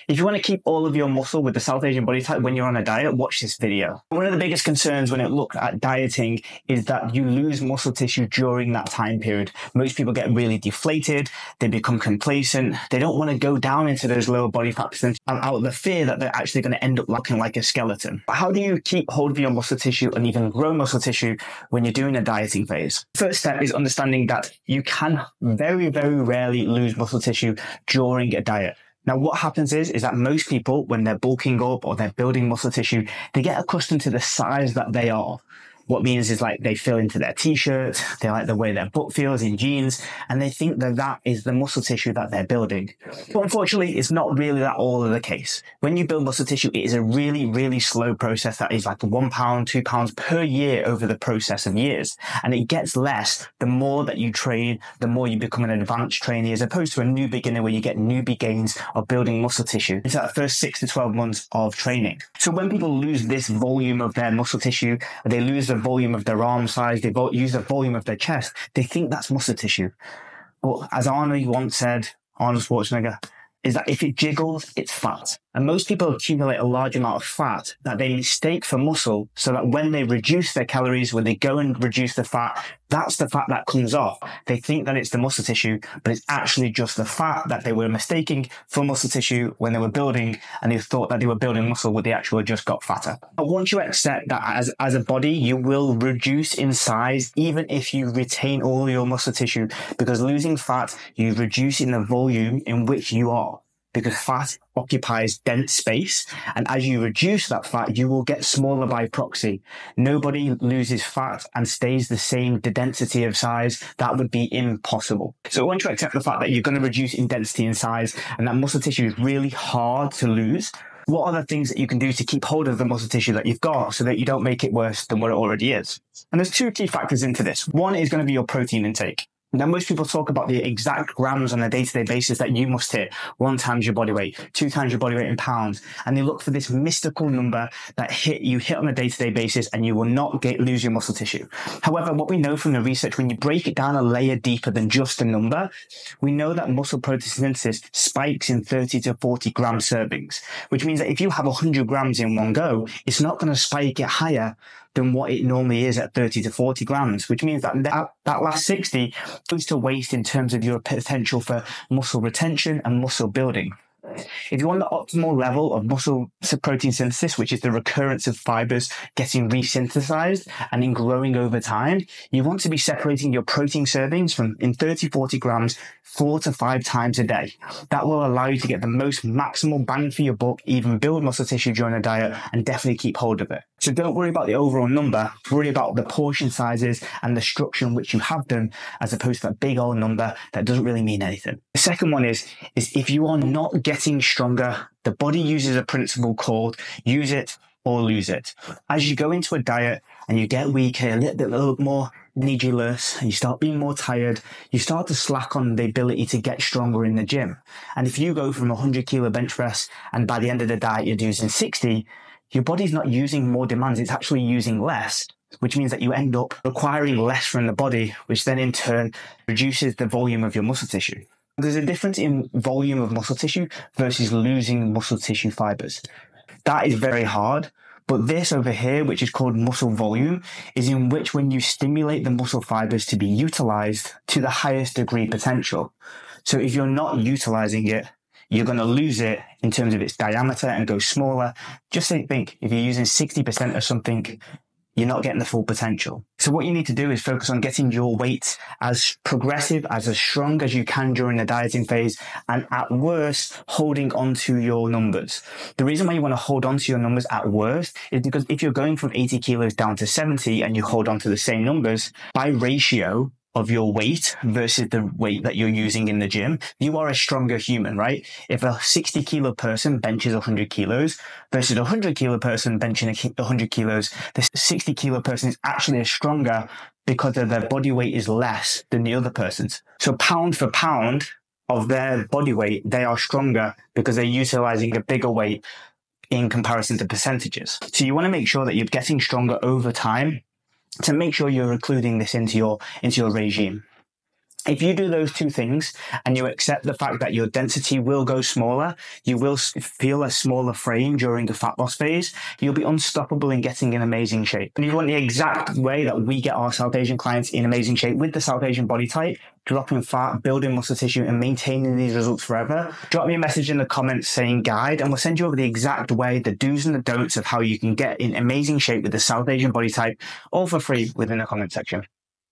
If you want to keep all of your muscle with the South Asian body type when you're on a diet, watch this video. One of the biggest concerns when it looks at dieting is that you lose muscle tissue during that time period. Most people get really deflated, they become complacent, they don't want to go down into those lower body fat percentages out of the fear that they're actually going to end up looking like a skeleton. How do you keep hold of your muscle tissue and even grow muscle tissue when you're doing a dieting phase? First step is understanding that you can very, very rarely lose muscle tissue during a diet. Now, what happens is that most people, when they're bulking up or they're building muscle tissue, they get accustomed to the size that they are. What means is like they fill into their t-shirts, they like the way their butt feels in jeans, and they think that that is the muscle tissue that they're building. But unfortunately, it's not really that all of the case. When you build muscle tissue, it is a really, really slow process that is like 1 pound, 2 pounds per year over the process of years. And it gets less the more that you train, the more you become an advanced trainee, as opposed to a new beginner where you get newbie gains of building muscle tissue. It's that first 6 to 12 months of training. So when people lose this volume of their muscle tissue, they lose the volume of their arm size, they use the volume of their chest, they think that's muscle tissue. But as Arnold once said, Arnold Schwarzenegger, is that if it jiggles, it's fat. And most people accumulate a large amount of fat that they mistake for muscle, so that when they reduce their calories, when they go and reduce the fat, that's the fat that comes off. They think that it's the muscle tissue, but it's actually just the fat that they were mistaking for muscle tissue when they were building, and they thought that they were building muscle when they actually just got fatter. But once you accept that as a body, you will reduce in size even if you retain all your muscle tissue, because losing fat, you reduce in the volume in which you are. Because fat occupies dense space, and as you reduce that fat, you will get smaller by proxy. Nobody loses fat and stays the same density of size. That would be impossible. So once you accept the fact that you're going to reduce in density and size, and that muscle tissue is really hard to lose, what are the things that you can do to keep hold of the muscle tissue that you've got so that you don't make it worse than what it already is? And there's 2 key factors into this. One is going to be your protein intake. Now, most people talk about the exact grams on a day-to-day basis that you must hit. 1 times your body weight, 2 times your body weight in pounds. And they look for this mystical number that you hit on a day-to-day basis and you will not lose your muscle tissue. However, what we know from the research, when you break it down a layer deeper than just a number, we know that muscle protein synthesis spikes in 30 to 40 gram servings, which means that if you have 100 grams in one go, it's not going to spike it higher than what it normally is at 30 to 40 grams, which means that that last 60 goes to waste in terms of your potential for muscle retention and muscle building. If you want the optimal level of muscle protein synthesis, which is the recurrence of fibers getting resynthesized and in growing over time, you want to be separating your protein servings from in 30, 40 grams 4 to 5 times a day. That will allow you to get the most maximal bang for your buck, even build muscle tissue during a diet, and definitely keep hold of it. So don't worry about the overall number, worry about the portion sizes and the structure in which you have them, as opposed to that big old number that doesn't really mean anything. The second one is if you are not getting stronger, the body uses a principle called use it or lose it. As you go into a diet and you get weaker, a little more energyless, and you start being more tired, you start to slack on the ability to get stronger in the gym. And if you go from 100 kilo bench press and by the end of the diet you're using 60, your body's not using more demands, it's actually using less, which means that you end up requiring less from the body, which then in turn reduces the volume of your muscle tissue. There's a difference in volume of muscle tissue versus losing muscle tissue fibers. That is very hard. But this over here, which is called muscle volume, is in which when you stimulate the muscle fibers to be utilized to the highest degree potential. So if you're not utilizing it, you're going to lose it in terms of its diameter and go smaller. Just think, if you're using 60% of something, you're not getting the full potential. So what you need to do is focus on getting your weight as progressive, as strong as you can during the dieting phase, and at worst, holding on to your numbers. The reason why you want to hold on to your numbers at worst is because if you're going from 80 kilos down to 70 and you hold on to the same numbers, by ratio of your weight versus the weight that you're using in the gym, you are a stronger human, right? If a 60 kilo person benches 100 kilos versus a 100 kilo person benching 100 kilos, the 60 kilo person is actually stronger because of their body weight is less than the other person's. So pound for pound of their body weight, they are stronger because they're utilizing a bigger weight in comparison to percentages. So you want to make sure that you're getting stronger over time to make sure you're including this into your regime. If you do those two things and you accept the fact that your density will go smaller, you will feel a smaller frame during the fat loss phase, you'll be unstoppable in getting in amazing shape. And if you want the exact way that we get our South Asian clients in amazing shape with the South Asian body type, dropping fat, building muscle tissue, and maintaining these results forever, drop me a message in the comments saying guide, and we'll send you over the exact way, the do's and the don'ts of how you can get in amazing shape with the South Asian body type, all for free within the comment section.